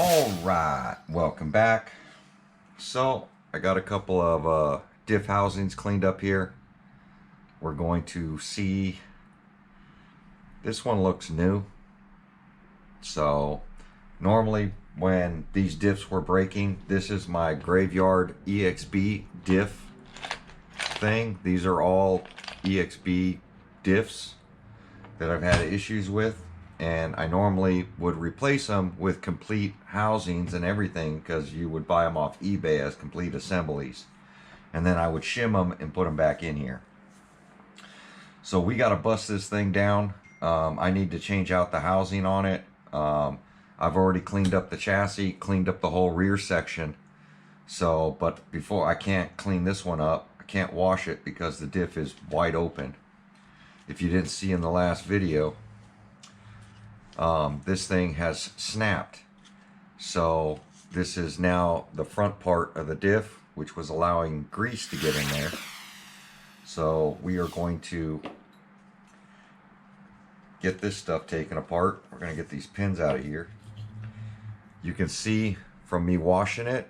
All right, welcome back. So I got a couple of diff housings cleaned up here. We're going to see, this one looks new. So normally when these diffs were breaking, this is my graveyard ExB diff thing. These are all ExB diffs that I've had issues with, and I normally would replace them with complete housings and everything because you would buy them off eBay as complete assemblies, and then I would shim them and put them back in here. So we got to bust this thing down. I need to change out the housing on it. I've already cleaned up the chassis, cleaned up the whole rear section. So, but before, I can't clean this one up. I can't wash it because the diff is wide open. If you didn't see in the last video, this thing has snapped. So this is now the front part of the diff, which was allowing grease to get in there. So we are going to get this stuff taken apart. We're going to get these pins out of here. You can see from me washing it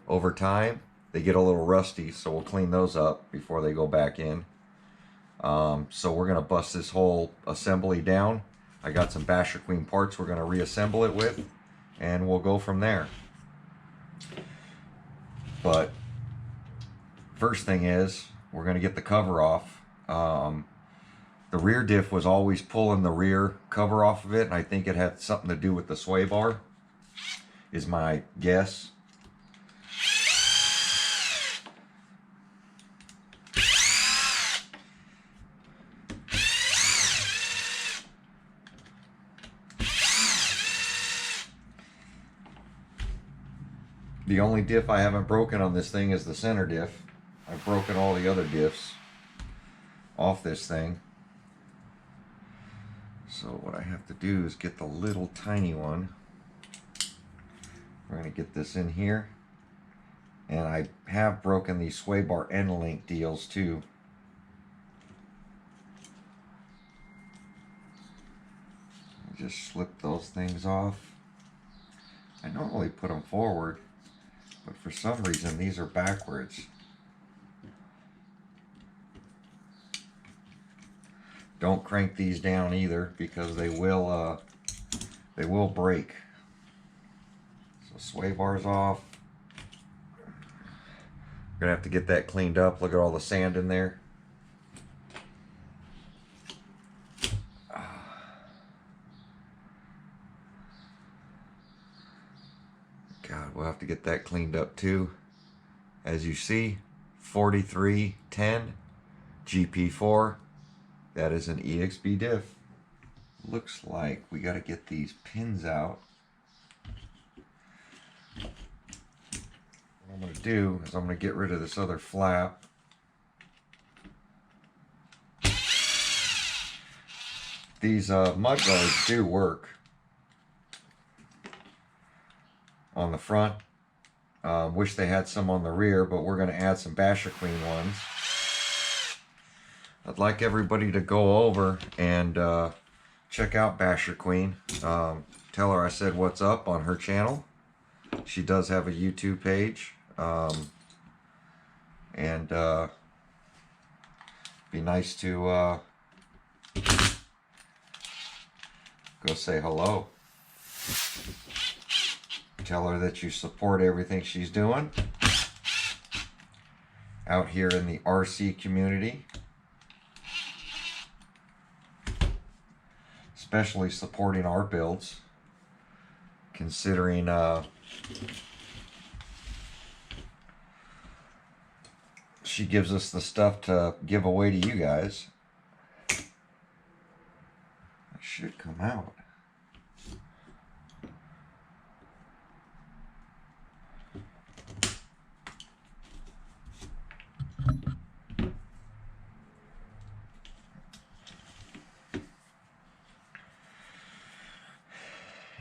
over time, they get a little rusty, so we'll clean those up before they go back in. So we're going to bust this whole assembly down. I got some basherqueen parts we're going to reassemble it with, and we'll go from there. But first thing is, we're going to get the cover off. The rear diff was always pulling the rear cover off of it, and I think it had something to do with the sway bar, is my guess. The only diff I haven't broken on this thing is the center diff. I've broken all the other diffs off this thing. So what I have to do is get the little tiny one. We're going to get this in here. And I have broken these sway bar end link deals too. Just slip those things off. I normally put them forward, but for some reason these are backwards. Don't crank these down either because they will break. So sway bars off. We're gonna have to get that cleaned up. Look at all the sand in there. God, we'll have to get that cleaned up too. As you see, 4310 GP4. That is an ExB diff. Looks like we got to get these pins out. What I'm going to do is I'm going to get rid of this other flap. These mud guards do work on the front. Wish they had some on the rear, but we're going to add some basherqueen ones. I'd like everybody to go over and check out basherqueen. Tell her I said what's up on her channel. She does have a YouTube page. And be nice to go say hello. Tell her that you support everything she's doing out here in the RC community. Especially supporting our builds, considering she gives us the stuff to give away to you guys. It should come out.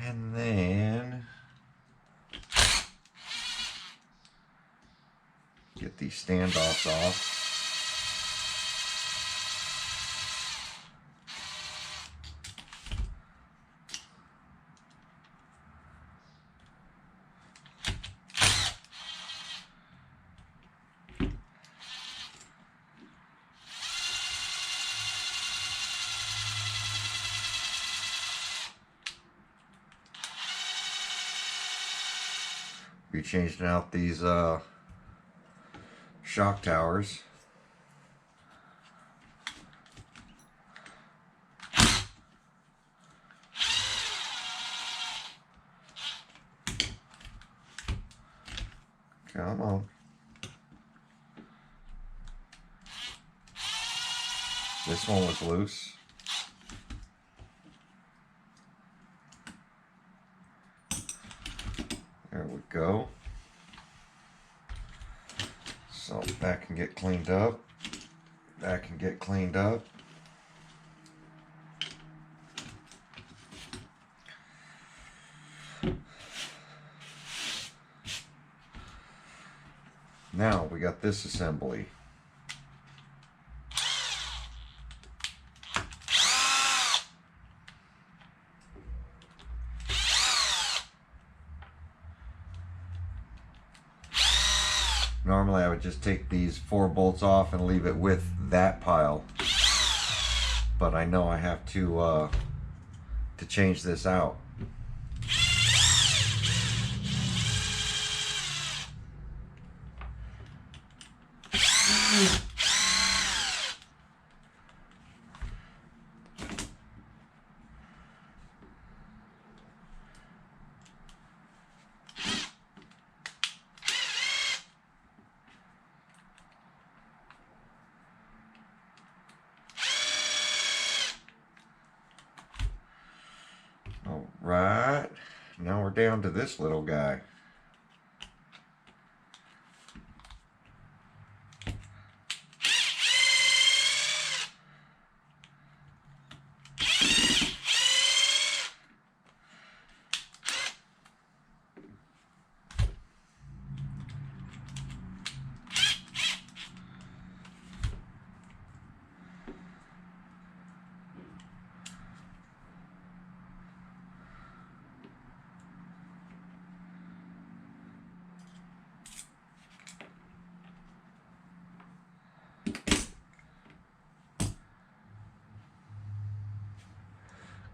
And then get these standoffs off. Be changing out these shock towers. Come on. This one was loose. There we go. So that can get cleaned up. That can get cleaned up. Now we got this assembly. Normally I would just take these 4 bolts off and leave it with that pile, but I know I have to change this out. Right, now we're down to this little guy.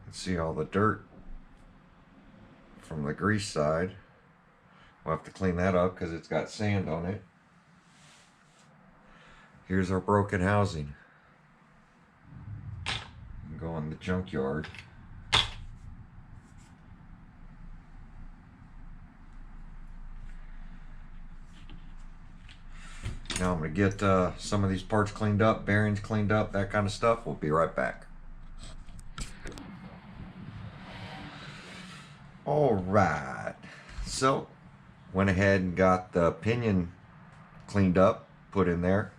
See all the dirt from the grease side. We'll have to clean that up because it's got sand on it. Here's our broken housing. Go in the junkyard. Now I'm going to get some of these parts cleaned up, bearings cleaned up, that kind of stuff. We'll be right back. Alright, so went ahead and got the pinion cleaned up, put in there.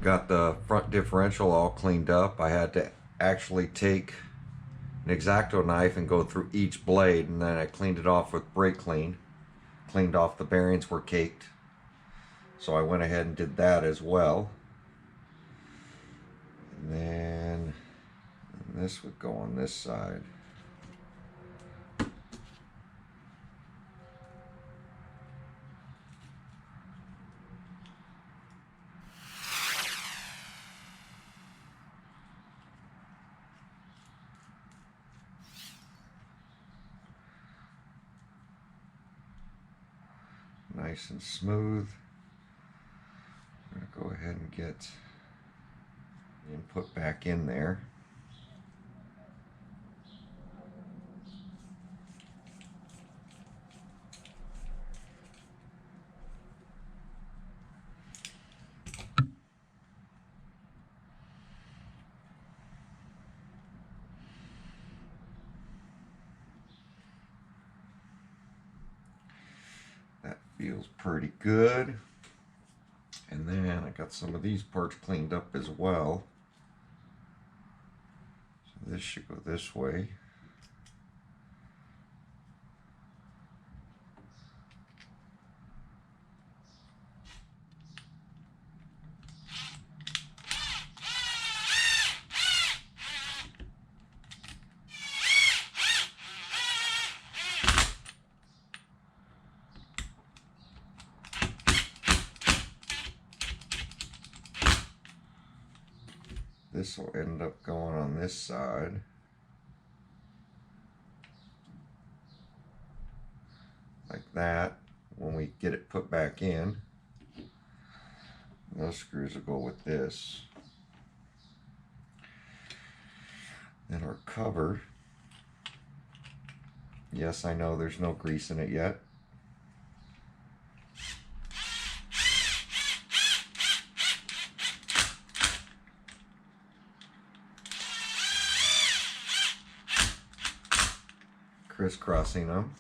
Got the front differential all cleaned up. I had to actually take an X-Acto knife and go through each blade, and then I cleaned it off with brake clean. Cleaned off the bearings were caked, so I went ahead and did that as well. And then this would go on this side. Nice and smooth. I'm going to go ahead and get the input back in there. That feels pretty good. And then I got some of these parts cleaned up as well. So this should go this way. This will end up going on this side. that when we get it put back in. Those screws will go with this. Then our cover. Yes, I know there's no grease in it yet. Crisscrossing them.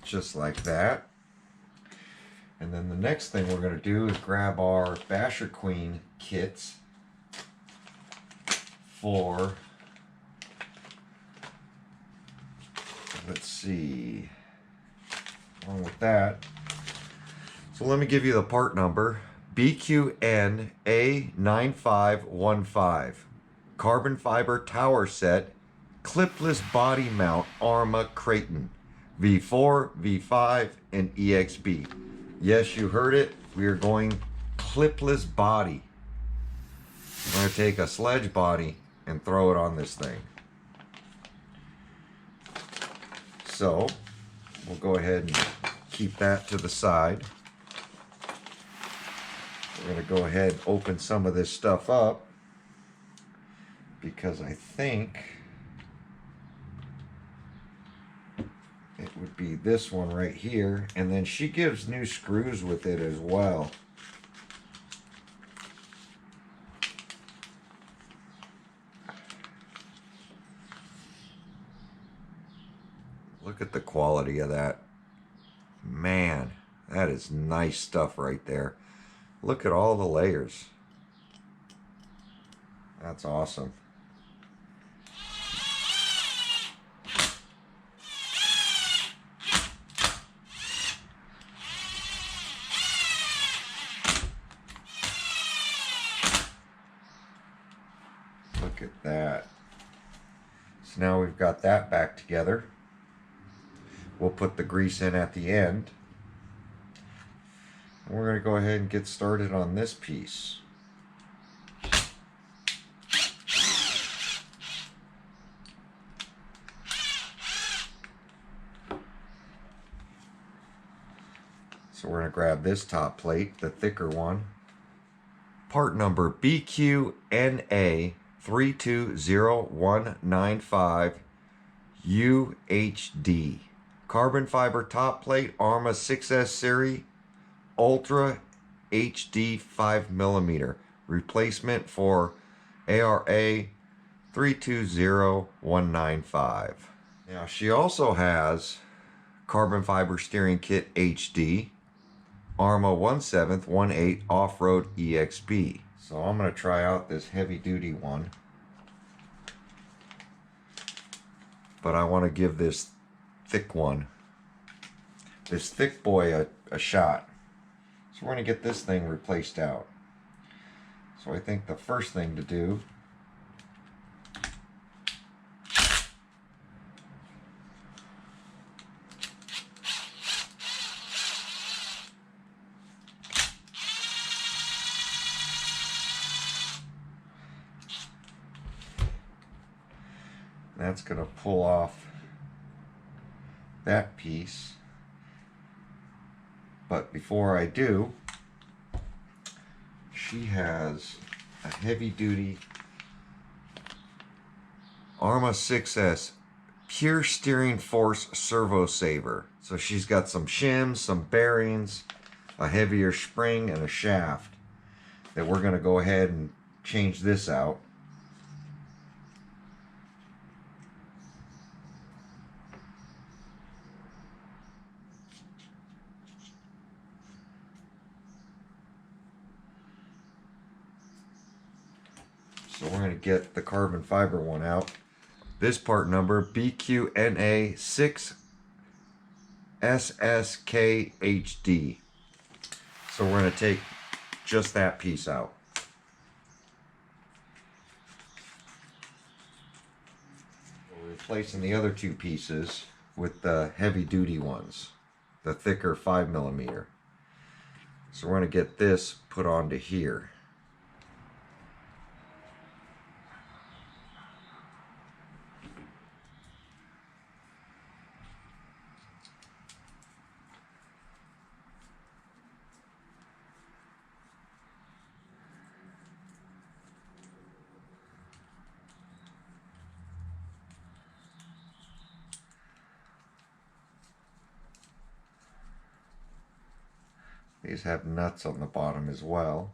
Just like that. And then the next thing we're going to do is grab our basherqueen kits for, let's see, along with that. So let me give you the part number. BQN A9515. Carbon fiber tower set, clipless body mount Arrma Kraton. V4, V5, and ExB. Yes, you heard it. We are going clipless body. I'm going to take a Sledge body and throw it on this thing. So, we'll go ahead and keep that to the side. We're going to go ahead and open some of this stuff up because I think it would be this one right here, and then she gives new screws with it as well. Look at the quality of that. Man, that is nice stuff right there. Look at all the layers. That's awesome. Look at that. So now we've got that back together. We'll put the grease in at the end. And we're going to go ahead and get started on this piece. So we're going to grab this top plate, the thicker one. Part number BQNA 320195 UHD. Carbon fiber top plate, Arrma 6S series, Ultra HD 5mm. Replacement for ARA 320195. Now she also has carbon fiber steering kit HD, Arrma 1/7 1/8 off-road ExB. So I'm going to try out this heavy duty one. But I want to give this thick one, this thick boy, a shot. So we're going to get this thing replaced out. So I think the first thing to do that's going to pull off that piece. But before I do, she has a heavy duty Arrma 6S pure steering force servo saver. So she's got some shims, some bearings, a heavier spring, and a shaft that we're going to go ahead and change this out. So we're going to get the carbon fiber one out. This part number BQNA 6SSKHD. So we're going to take just that piece out. We're replacing the other two pieces with the heavy duty ones, the thicker 5mm. So we're going to get this put onto here. These have nuts on the bottom as well.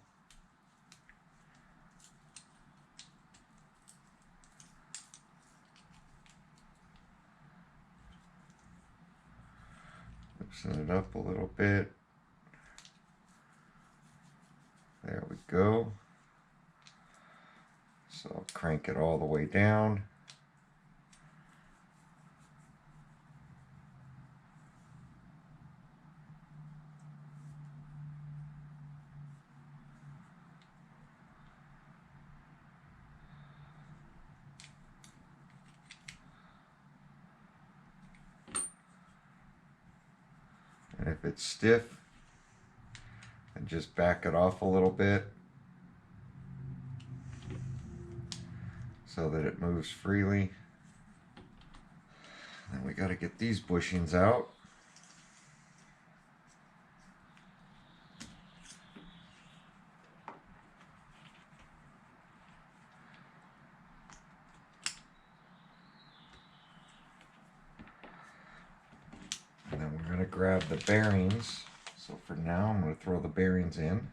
Loosen it up a little bit. There we go. So I'll crank it all the way down. And if it's stiff, then just back it off a little bit so that it moves freely. Then we got to get these bushings out. And then we're going to grab the bearings. So for now, I'm going to throw the bearings in.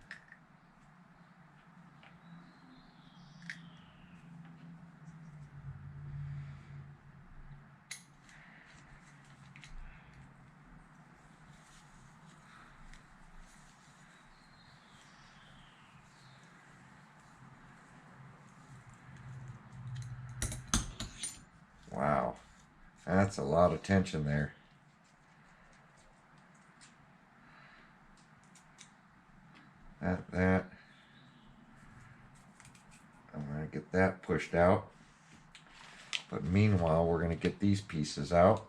Wow, that's a lot of tension there. That. I'm going to get that pushed out. But meanwhile, we're going to get these pieces out.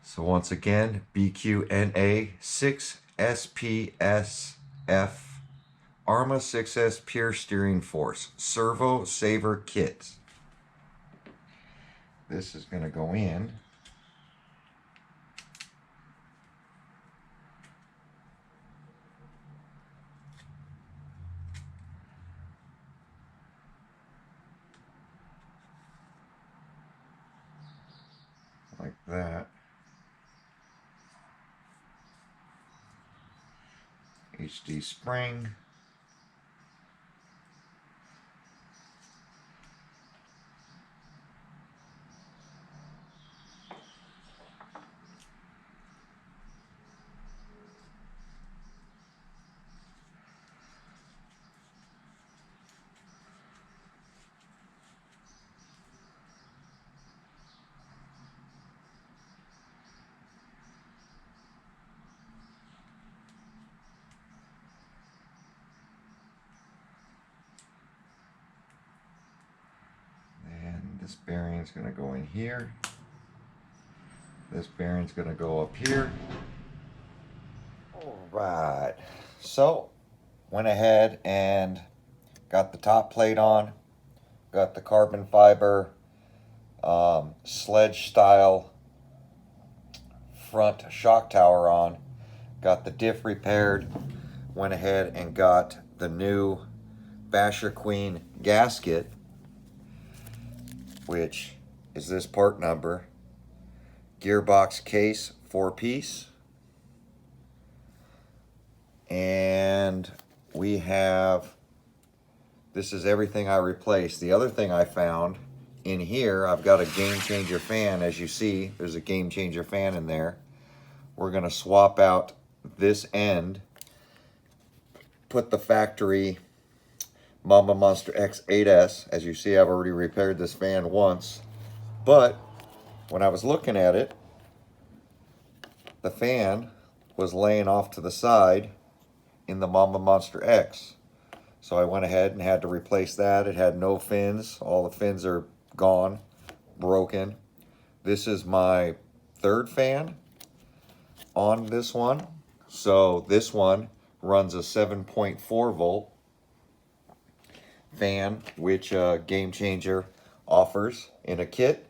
So once again, BQNA 6SPSF Arrma 6S Pure Steering Force Servo Saver Kit. This is going to go in. Like that. HD spring. This bearing's going to go in here. This bearing's going to go up here. All right. So, went ahead and got the top plate on. Got the carbon fiber Sledge style front shock tower on. Got the diff repaired. Went ahead and got the new basherqueen gasket, which is this part number. Gearbox case, 4-piece. And we have, this is everything I replaced. The other thing I found in here, I've got a game changer fan. As you see, there's a game changer fan in there. We're gonna swap out this end, put the factory Mama Monster X8S. As you see, I've already repaired this fan once, but when I was looking at it, the fan was laying off to the side in the Mama Monster X. So I went ahead and had to replace that. It had no fins. All the fins are gone, broken. This is my third fan on this one. So this one runs a 7.4 volt fan, which Game Changer offers in a kit.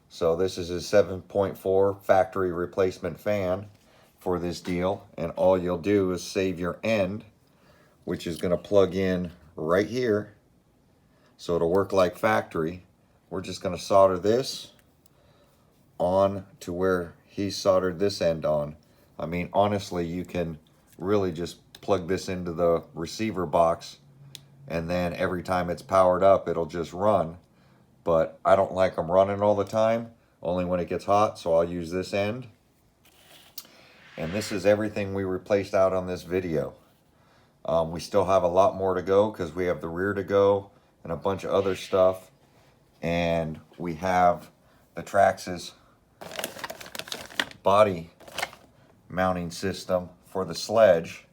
So this is a 7.4 factory replacement fan for this deal, and all you'll do is save your end, which is going to plug in right here, so it'll work like factory. We're just going to solder this on to where he soldered this end on. I mean, honestly, you can really just plug this into the receiver box, and then every time it's powered up, it'll just run. But I don't like them running all the time, only when it gets hot, so I'll use this end. And this is everything we replaced out on this video. We still have a lot more to go because we have the rear to go and a bunch of other stuff. And we have the Traxxas body mounting system for the Sledge,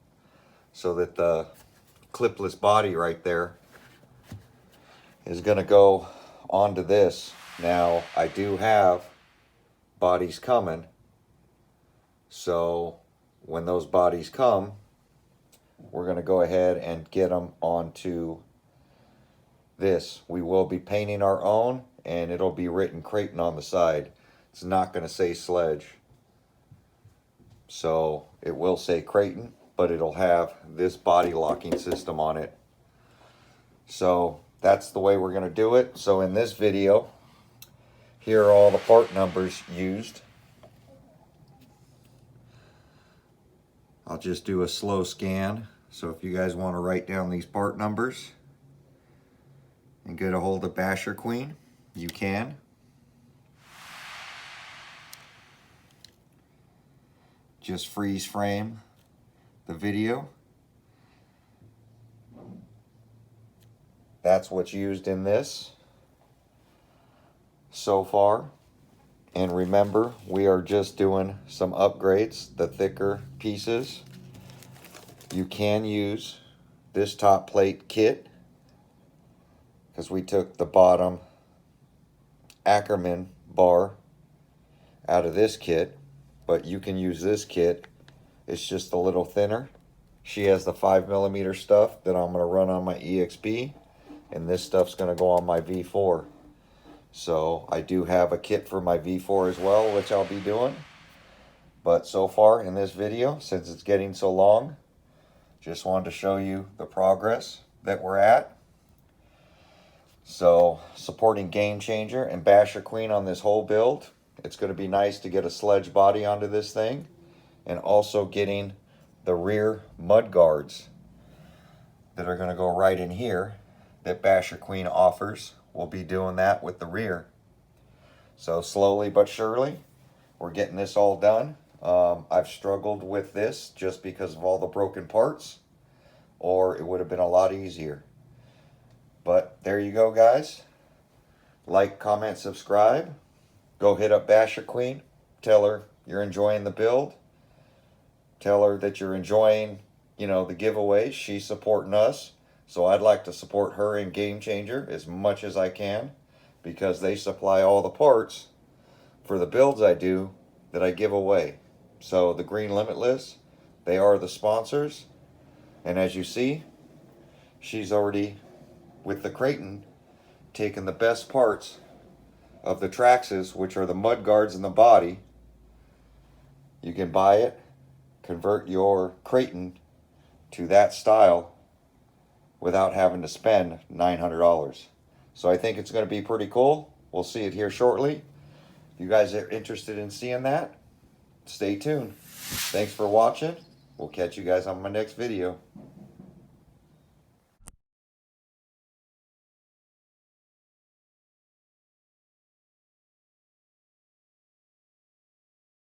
so that the clipless body right there is going to go onto this. Now, I do have bodies coming, so when those bodies come, we're going to go ahead and get them onto this. We will be painting our own, and it'll be written Kraton on the side. It's not going to say Sledge. So it will say Kraton, but it'll have this body locking system on it. So that's the way we're going to do it. So in this video, here are all the part numbers used. I'll just do a slow scan. So if you guys want to write down these part numbers and get a hold of basherqueen, you can. Just freeze frame the video. That's what's used in this so far. And remember, we are just doing some upgrades, the thicker pieces. You can use this top plate kit because we took the bottom Arrma bar out of this kit, but you can use this kit. It's just a little thinner. She has the 5mm stuff that I'm going to run on my ExB, and this stuff's going to go on my V4. So I do have a kit for my V4 as well, which I'll be doing. But so far in this video, since it's getting so long, just wanted to show you the progress that we're at. So supporting Game Changer and basherqueen on this whole build. It's going to be nice to get a Sledge body onto this thing, and also getting the rear mud guards that are going to go right in here that basherqueen offers. We'll be doing that with the rear. So slowly but surely, we're getting this all done. I've struggled with this just because of all the broken parts, or it would have been a lot easier. But there you go, guys. Like, comment, subscribe. Go hit up basherqueen. Tell her you're enjoying the build. Tell her that you're enjoying, the giveaways. She's supporting us. So I'd like to support her in Game Changer as much as I can, because they supply all the parts for the builds I do that I give away. So the Green Limitless, they are the sponsors. And as you see, she's already, with the Kraton, taken the best parts of the Traxxas, which are the mud guards in the body. You can buy it, convert your Kraton to that style without having to spend $900. So I think it's going to be pretty cool. We'll see it here shortly. If you guys are interested in seeing that, stay tuned. Thanks for watching. We'll catch you guys on my next video.